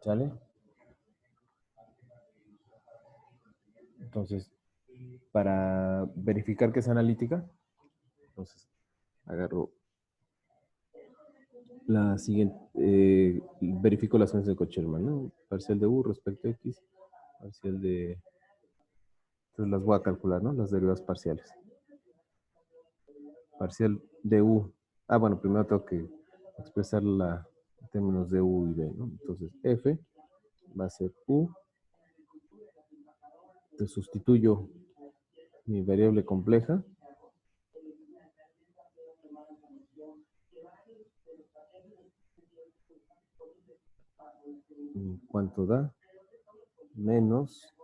¿Sale? Entonces, para verificar que es analítica, entonces agarro la siguiente, verifico las funciones de Cauchy-Riemann, ¿no? Parcial de U respecto a X, parcial de... Entonces las voy a calcular, ¿no? Las derivadas parciales. Parcial de U. Ah, bueno, primero tengo que expresar la en términos de U y B, ¿no? Entonces, F va a ser U. Entonces sustituyo mi variable compleja. ¿Cuánto da? Menos,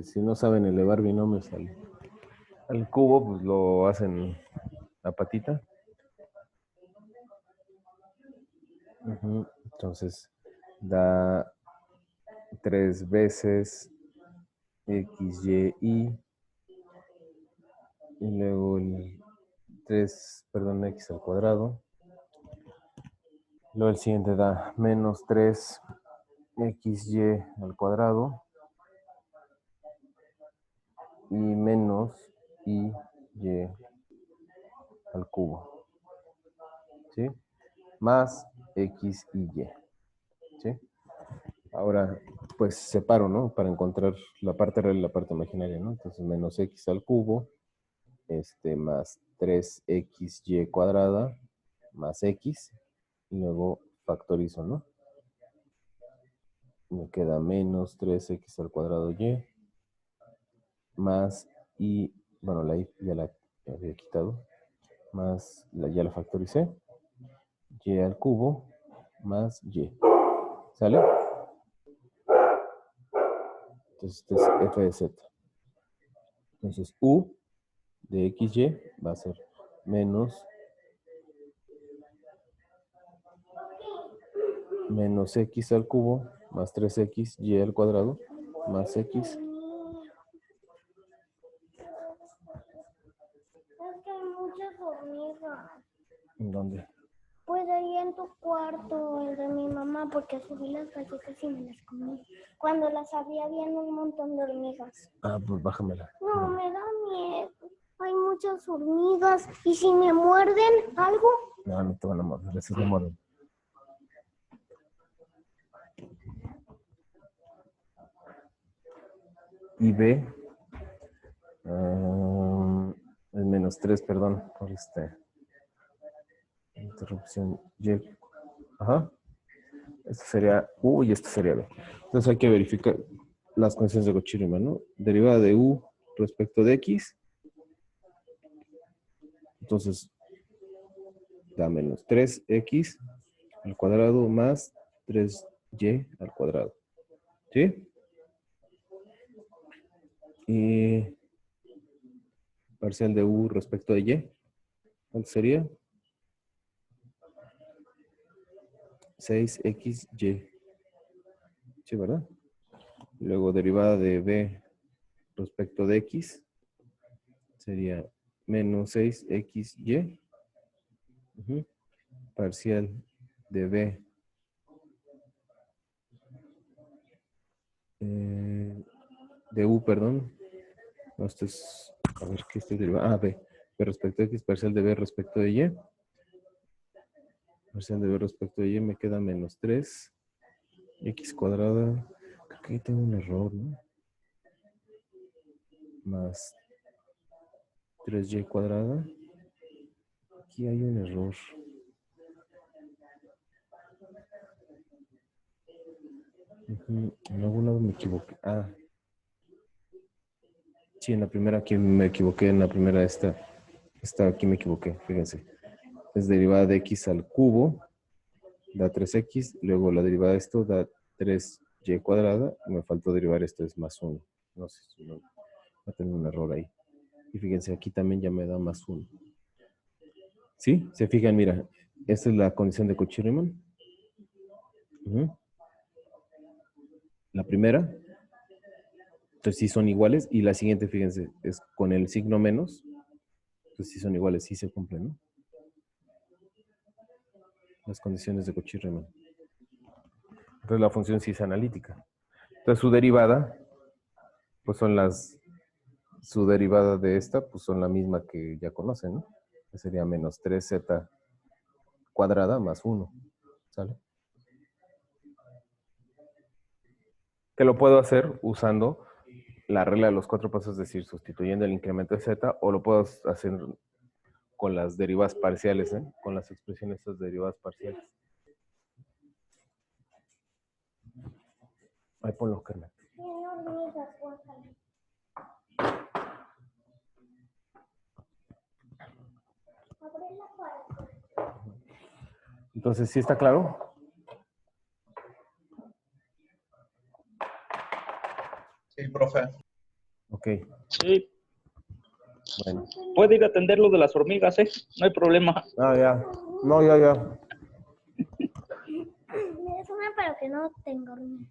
si no saben elevar binomios al cubo, pues lo hacen a patita. Entonces, da 3 veces x, y, y luego el 3, perdón, x al cuadrado. Luego el siguiente da menos 3 xy al cuadrado y menos y al cubo, ¿sí? Más x y y, ¿sí? Ahora, pues separo, ¿no? Para encontrar la parte real y la parte imaginaria, ¿no? Entonces, menos x al cubo, más 3xy cuadrada, más x, y luego factorizo, ¿no? Me queda menos 3x al cuadrado y, más y, bueno, la y ya la había quitado, más, ya la factoricé, y al cubo, más y. ¿Sale? Entonces, este es f de z. Entonces, u de xy va a ser menos x al cubo más 3x y al cuadrado más x. Es que hay muchas hormigas. ¿En dónde? Pues ahí en tu cuarto, el de mi mamá, porque subí las galletas y me las comí. Cuando las abrí habían un montón de hormigas. Ah, pues bájamela. No, me da miedo. Hay muchas hormigas. ¿Y si me muerden algo? No, no te van a morder, esas no muerden. Y B es menos 3, perdón, por interrupción Y. Ajá. Esto sería U y esto sería B. Entonces hay que verificar las condiciones de Cauchy-Riemann, ¿no? Derivada de U respecto de X. Entonces da menos 3x al cuadrado más 3y al cuadrado. ¿Sí? Y parcial de U respecto de Y. ¿Cuánto sería? 6xy. Sí, ¿verdad? Luego derivada de B respecto de X sería menos 6xy. Parcial de B de U, perdón. No, esto es, a ver, ¿qué estoy derivando? Ah, B. B respecto de X, parcial de B respecto de Y. Parcial de B respecto de Y me queda menos 3. X cuadrada. Creo que ahí tengo un error, ¿no? Más 3y cuadrada. Aquí hay un error. En algún lado me equivoqué. Ah. Sí, en la primera aquí me equivoqué. En la primera esta aquí me equivoqué. Fíjense. Es derivada de x al cubo. Da 3x. Luego la derivada de esto da 3y cuadrada. Me faltó derivar esto, es más 1. No sé si no, va a tener un error ahí. Y fíjense, aquí también ya me da más 1. ¿Sí? Se fijan, mira. Esta es la condición de Cauchy-Riemann. La primera. Entonces sí son iguales. Y la siguiente, fíjense, es con el signo menos. Entonces sí son iguales, sí se cumplen, ¿no? Las condiciones de Cauchy-Riemann. Entonces la función sí es analítica. Entonces su derivada, pues son su derivada de esta, pues son la misma que ya conocen, ¿no? Que sería menos 3z cuadrada más 1, ¿sale? Que lo puedo hacer usando la regla de los 4 pasos, es decir, sustituyendo el incremento de z, o lo puedo hacer con las derivadas parciales, ¿eh? Con las expresiones de estas derivadas parciales. Ahí ponlo, Carmen. Entonces, ¿sí está claro? Sí, profe. Ok, Sí, bueno. puede ir a atender lo de las hormigas, ¿eh? No hay problema. Ah, ya. No, ya. Es una, pero que no tengo hormigas.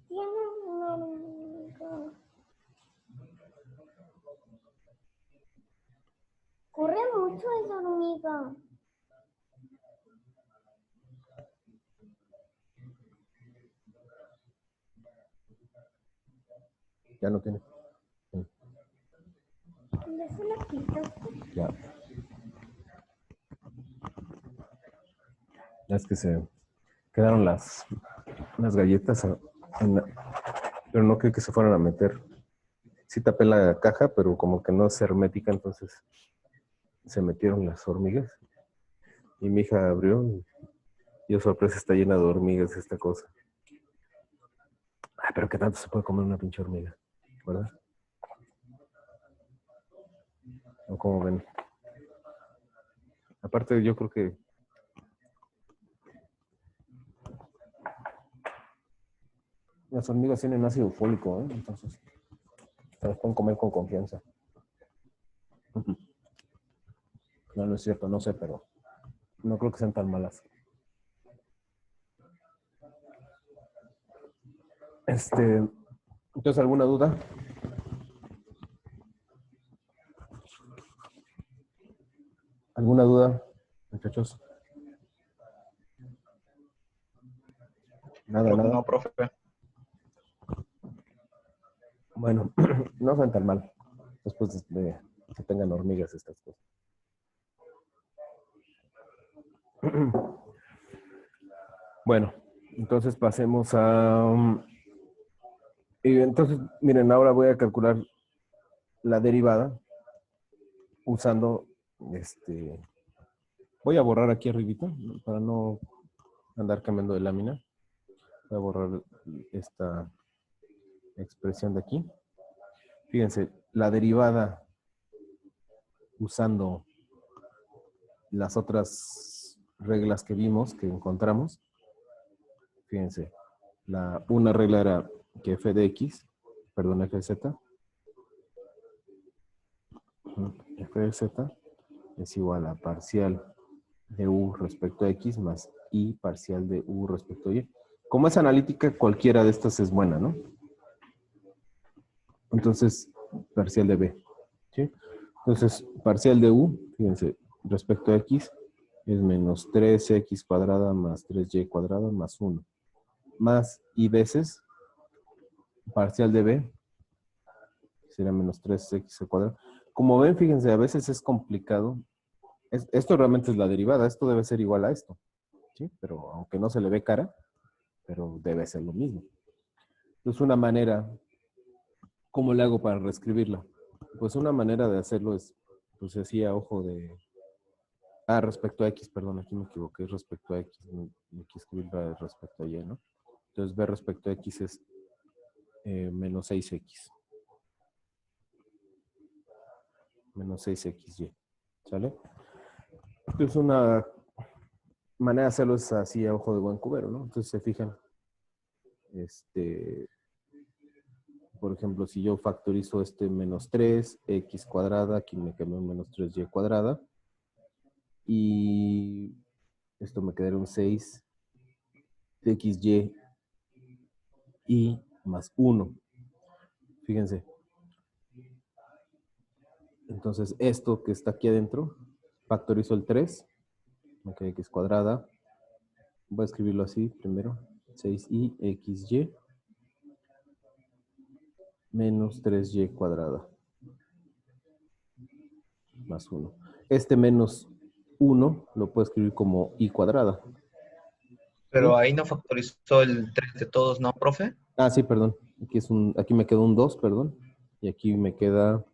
Tiene una hormiga. Corre mucho esa hormiga. Ya no tiene. ¿Dónde se la quito? Ya. Ya es que se quedaron las galletas, pero no creo que se fueran a meter. Sí tapé la caja, pero como que no es hermética, entonces se metieron las hormigas. Y mi hija abrió y, oh, sorpresa, está llena de hormigas esta cosa. Ay, pero qué tanto se puede comer una pinche hormiga, ¿verdad? ¿O cómo ven? Aparte, yo creo que las hormigas tienen ácido fólico, ¿eh? Entonces se las pueden comer con confianza. No, no es cierto, no sé, pero no creo que sean tan malas. Entonces, ¿alguna duda? ¿Alguna duda, muchachos? Nada, Creo que nada. no, profe. Bueno, no son tan mal. Después de que tengan hormigas estas cosas. Bueno, entonces pasemos a... y entonces, miren, ahora voy a calcular la derivada usando voy a borrar aquí arribita para no andar cambiando de lámina. Voy a borrar esta expresión de aquí. Fíjense, la derivada usando las otras reglas que vimos, que encontramos. Fíjense, una regla era que f de x, perdón, f de z, f de z es igual a parcial de u respecto a x más i parcial de u respecto a y. Como es analítica, cualquiera de estas es buena, ¿no? Entonces, parcial de b, ¿sí? Entonces, parcial de u, fíjense, respecto a x, es menos 3x cuadrada más 3y cuadrada más 1. Más i veces parcial de b, sería menos 3x al cuadrado. Como ven, fíjense, a veces es complicado. Esto realmente es la derivada, esto debe ser igual a esto, ¿sí? Pero aunque no se le ve cara, pero debe ser lo mismo. Entonces, una manera, ¿cómo le hago para reescribirla? Pues una manera de hacerlo es, pues así a ojo de... Ah, respecto a x, perdón, aquí me equivoqué, respecto a x, me quise escribirla respecto a y, ¿no? Entonces, b respecto a x es menos 6x. Menos 6xy, ¿sale? Entonces, una manera de hacerlo es así a ojo de buen cubero, ¿no? Entonces, se fijan, por ejemplo, si yo factorizo menos 3x cuadrada, aquí me quedó menos 3y cuadrada, y esto me quedaría un 6xy y más 1. Fíjense. Entonces, esto que está aquí adentro Factorizo el 3. Me queda x cuadrada. Voy a escribirlo así primero. 6i menos 3y cuadrada. Más 1. Este menos 1 lo puedo escribir como i cuadrada. Pero ahí no factorizó el 3 de todos, ¿no, profe? Ah, sí, perdón. Aquí me quedó un 2, perdón. Y aquí me queda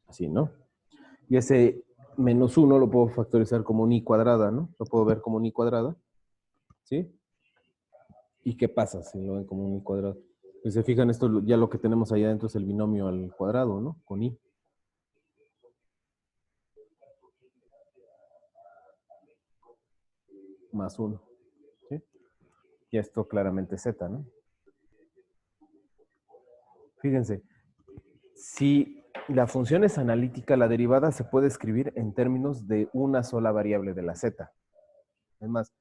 así, ¿no? Y ese menos 1 lo puedo factorizar como un i cuadrada, ¿no? Lo puedo ver como un i cuadrada. ¿Sí? ¿Y qué pasa si lo ven como un i cuadrado? Pues se fijan, esto ya lo que tenemos ahí adentro es el binomio al cuadrado, ¿no? Con i. Más 1. ¿Sí? Y esto claramente es z, ¿no? Fíjense, si la función es analítica, la derivada se puede escribir en términos de una sola variable de la z. Es más,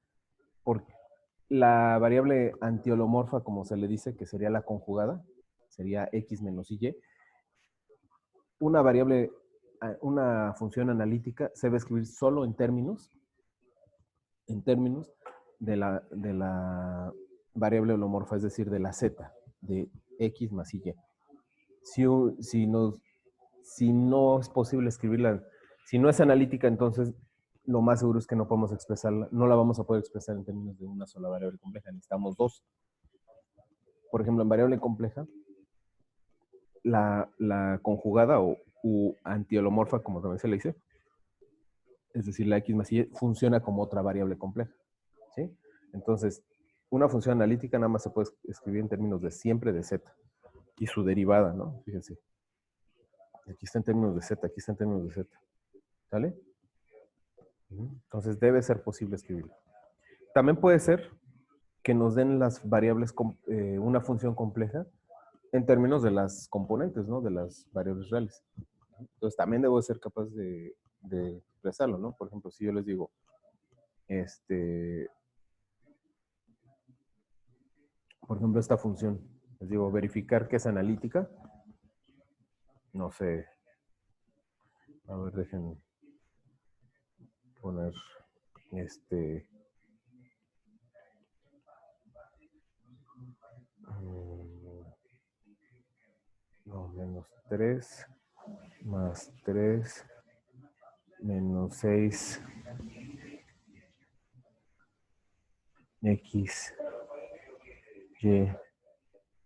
por la variable antiholomorfa, como se le dice, que sería la conjugada, sería x menos y, una función analítica se va a escribir solo en términos de la variable holomorfa, es decir, de la z, de x más y. Si no es posible escribirla, si no es analítica, entonces lo más seguro es que no podemos expresarla, no la vamos a poder expresar en términos de una sola variable compleja, necesitamos dos. Por ejemplo, en variable compleja, la conjugada u antiholomorfa, como también se le dice, es decir, la x más y, funciona como otra variable compleja, ¿sí? Entonces, una función analítica nada más se puede escribir en términos de siempre de z y su derivada, ¿no? Fíjense. Aquí está en términos de z, aquí está en términos de z. ¿Sale? Entonces debe ser posible escribirlo. También puede ser que nos den las variables, una función compleja en términos de las componentes, ¿no? De las variables reales. Entonces también debo ser capaz de expresarlo, ¿no? Por ejemplo, si yo les digo, por ejemplo, esta función, les digo, verificar que es analítica, no sé, a ver, dejen poner, no, menos 3, más 3, menos 6, x,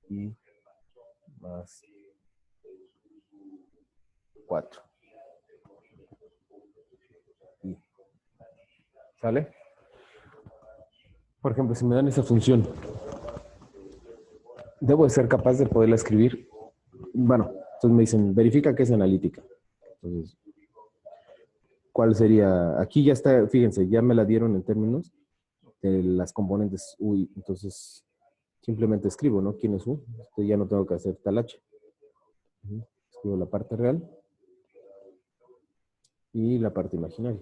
y más 4. Y, ¿sale? Por ejemplo, si me dan esa función, debo de ser capaz de poderla escribir. Bueno, entonces me dicen, verifica que es analítica. Entonces, ¿cuál sería? Aquí ya está, fíjense, ya me la dieron en términos de las componentes U. Entonces, simplemente escribo, ¿no? ¿Quién es U? Entonces ya no tengo que hacer tal H. Escribo la parte real y la parte imaginaria.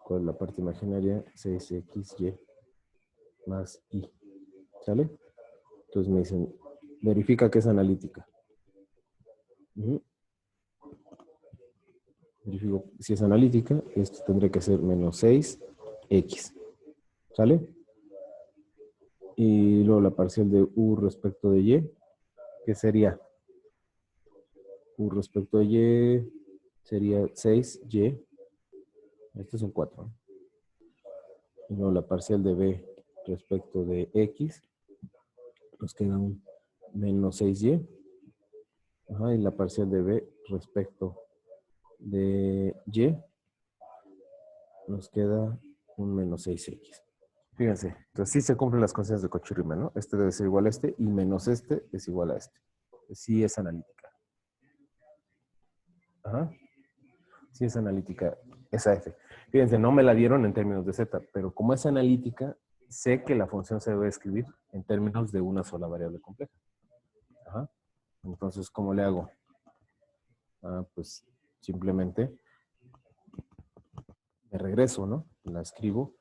¿Cuál es la parte imaginaria? 6xy más y. ¿Sale? Entonces me dicen, verifica que es analítica. Verifico si es analítica, esto tendría que ser menos 6x. ¿Sale? Y luego la parcial de u respecto de y, que sería u respecto de y, sería 6y. Este es un 4. Y luego la parcial de b respecto de x, nos queda un menos 6y. Ajá, y la parcial de b respecto de y, nos queda un menos 6x. Fíjense, entonces sí se cumplen las condiciones de Cauchy-Riemann, ¿no? Este debe ser igual a este y menos este es igual a este. Sí es analítica. Ajá. Sí es analítica esa f. Fíjense, no me la dieron en términos de z, pero como es analítica, sé que la función se debe escribir en términos de una sola variable compleja. Ajá. Entonces, ¿cómo le hago? Pues simplemente me regreso, ¿no? La escribo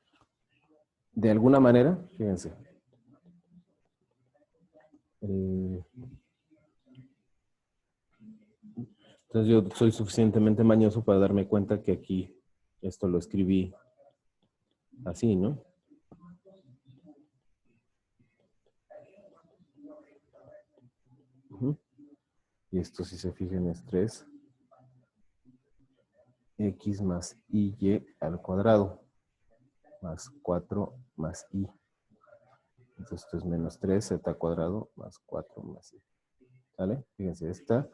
de alguna manera, fíjense. Entonces yo soy suficientemente mañoso para darme cuenta que aquí esto lo escribí así, ¿no? Ujú. Y esto, si se fijan, es 3x más y al cuadrado más 4 más i. Entonces esto es menos 3z cuadrado más 4 más i. ¿Sale? Fíjense, esta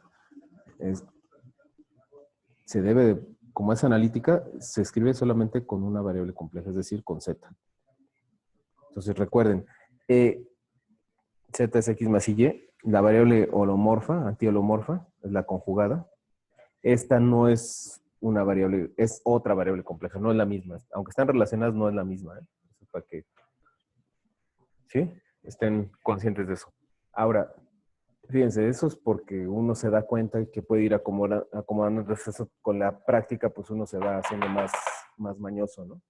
se debe de, como es analítica, se escribe solamente con una variable compleja, es decir, con z. Entonces recuerden, z es x más y, la variable holomorfa, antiholomorfa, es la conjugada. Esta no es una variable, es otra variable compleja, no es la misma. Aunque están relacionadas, no es la misma. Eso para que, ¿sí? Estén conscientes de eso. Ahora, fíjense, eso es porque uno se da cuenta que puede ir acomodando, entonces eso con la práctica, pues uno se va haciendo más mañoso, ¿no?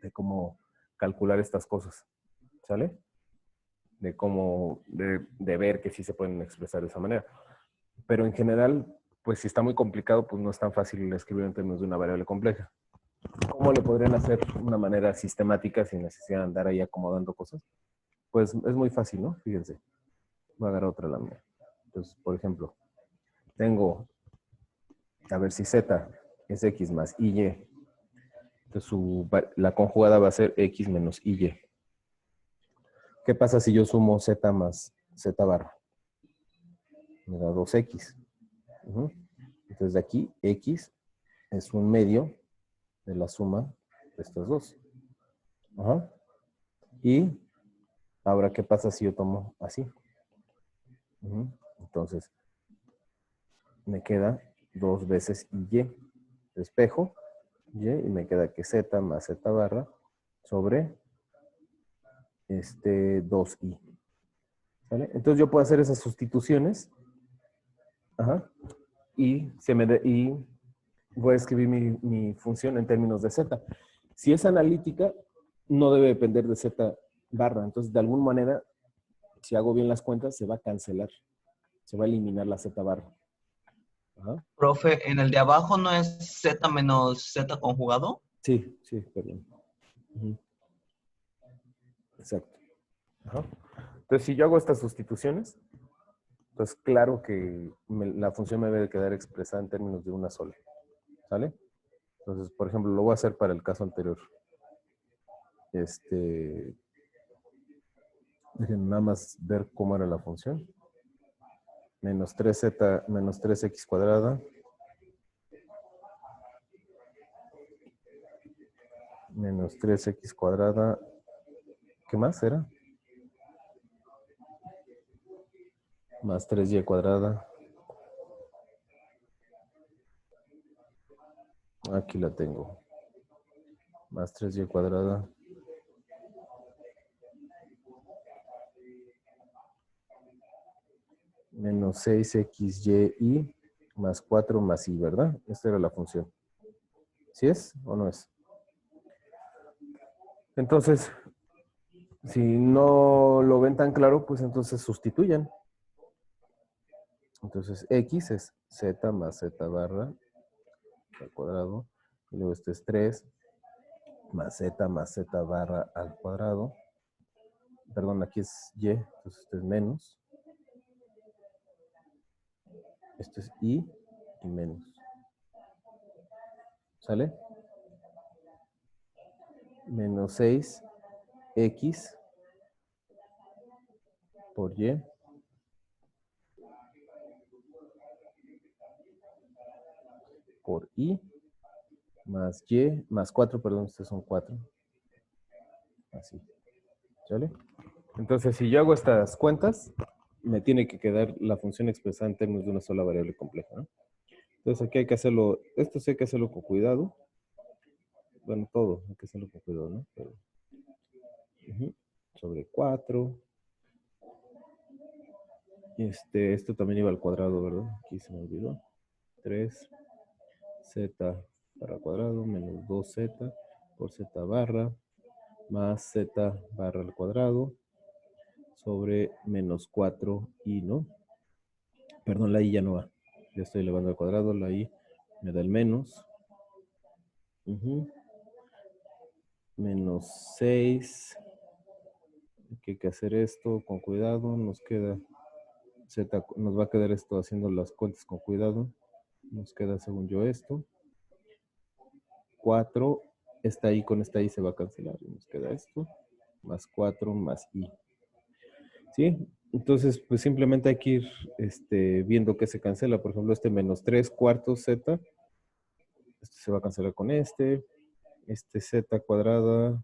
De cómo calcular estas cosas, ¿sale? De cómo, de ver que sí se pueden expresar de esa manera. Pero en general, pues si está muy complicado, pues no es tan fácil escribir en términos de una variable compleja. ¿Cómo le podrían hacer de una manera sistemática sin necesidad de andar ahí acomodando cosas? Pues es muy fácil, ¿no? Fíjense. Voy a agarrar otra lámina. Entonces, por ejemplo, tengo, a ver si z es x más y. Entonces la conjugada va a ser x menos y. ¿Qué pasa si yo sumo z más z barra? Me da 2x. Entonces de aquí, x es un medio de la suma de estas dos. Ajá. Y ahora, ¿qué pasa si yo tomo así? Entonces, me queda 2 veces y. Despejo y me queda que z más z barra sobre 2i. ¿Vale? Entonces yo puedo hacer esas sustituciones. Ajá. Y voy a escribir mi función en términos de z. Si es analítica, no debe depender de z barra. Entonces, de alguna manera, si hago bien las cuentas, se va a cancelar. Se va a eliminar la z barra. Ajá. Profe, ¿en el de abajo no es z menos z conjugado? Sí, perdón. Exacto. Ajá. Entonces, si yo hago estas sustituciones, pues claro que la función me debe quedar expresada en términos de una sola. ¿Sale? Entonces, por ejemplo, lo voy a hacer para el caso anterior. Dejen nada más ver cómo era la función. Menos 3z, menos 3x cuadrada. Menos 3x cuadrada. ¿Qué más era? Más 3y cuadrada. Aquí la tengo. Más 3y cuadrada. Menos 6xy más 4 más y, ¿verdad? Esta era la función. ¿Sí es o no es? Entonces, si no lo ven tan claro, pues entonces sustituyan. Entonces, x es z más z barra al cuadrado. Y luego este es 3 más z barra al cuadrado. Perdón, aquí es y, entonces este es menos. Esto es y menos. ¿Sale? Menos 6x por y por i más y más 4, perdón, estos son 4. Así. ¿Sale? Entonces, si yo hago estas cuentas, me tiene que quedar la función expresada en términos de una sola variable compleja, ¿no? Entonces, aquí hay que hacerlo, esto sí hay que hacerlo con cuidado. Bueno, todo hay que hacerlo con cuidado, ¿no? Pero, sobre 4. Esto también iba al cuadrado, ¿verdad? Aquí se me olvidó. 3z para cuadrado menos 2z por z barra más z barra al cuadrado sobre menos 4i, ¿no? Perdón, la i ya no va. Ya estoy elevando al cuadrado, la i me da el menos. Menos 6. Hay que hacer esto con cuidado. Nos queda z, nos va a quedar esto haciendo las cuentas con cuidado. Nos queda, según yo, esto. 4. Esta i con esta i se va a cancelar. Nos queda esto. Más 4 más i. ¿Sí? Entonces, pues simplemente hay que ir viendo qué se cancela. Por ejemplo, este menos 3 cuartos z. Este se va a cancelar con este. Este z cuadrada.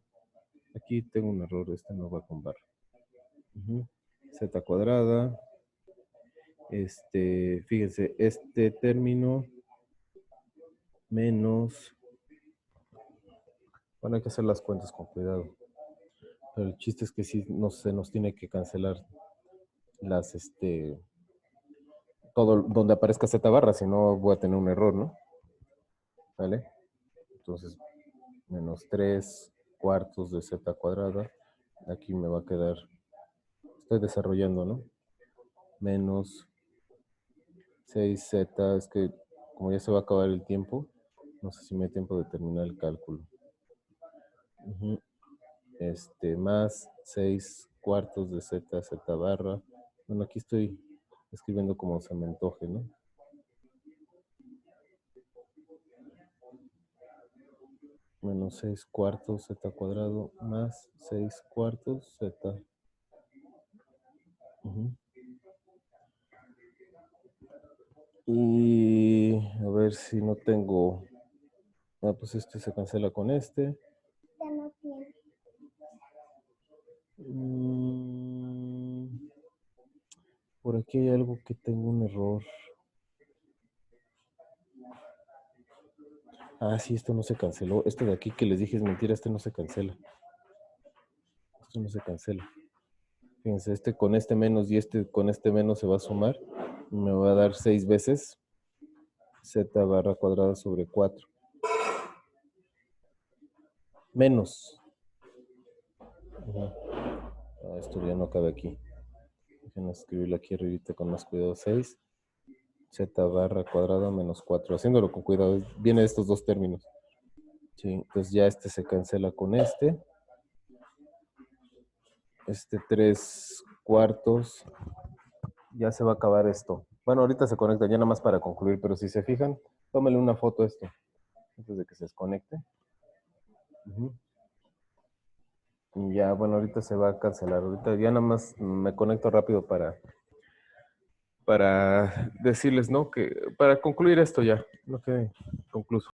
Aquí tengo un error. Este no va con barra. Z cuadrada. Fíjense, este término menos. Bueno, hay que hacer las cuentas con cuidado. Pero el chiste es que sí no se nos tiene que cancelar las, todo donde aparezca z barra, si no voy a tener un error, ¿no? ¿Vale? Entonces, menos 3 cuartos de z cuadrada. Aquí me va a quedar, estoy desarrollando, ¿no? Menos 6z, es que como ya se va a acabar el tiempo, no sé si me da tiempo de terminar el cálculo. Más 6 cuartos de z, z barra. Bueno, aquí estoy escribiendo como se me antoje, ¿no? Menos 6 cuartos z cuadrado más 6 cuartos z. Y a ver si no tengo. Ah, pues este se cancela con este. Ya no tiene. Por aquí hay algo que tengo un error. Ah, sí, esto no se canceló. Este de aquí que les dije es mentira, este no se cancela. Esto no se cancela. Fíjense, este con este menos y este con este menos se va a sumar. Me va a dar 6 veces z barra cuadrada sobre 4. Menos. Esto ya no cabe aquí. Déjenme escribirlo aquí arribita con más cuidado. 6 z barra cuadrada menos 4. Haciéndolo con cuidado. Viene de estos dos términos. Sí, entonces ya este se cancela con este. 3 cuartos. Ya se va a acabar esto. Bueno, ahorita se conecta ya nada más para concluir, pero si se fijan, tómenle una foto a esto antes de que se desconecte. Y ya, bueno, ahorita se va a cancelar. Ahorita ya nada más me conecto rápido para decirles, ¿no? Que para concluir esto ya, no quede concluso.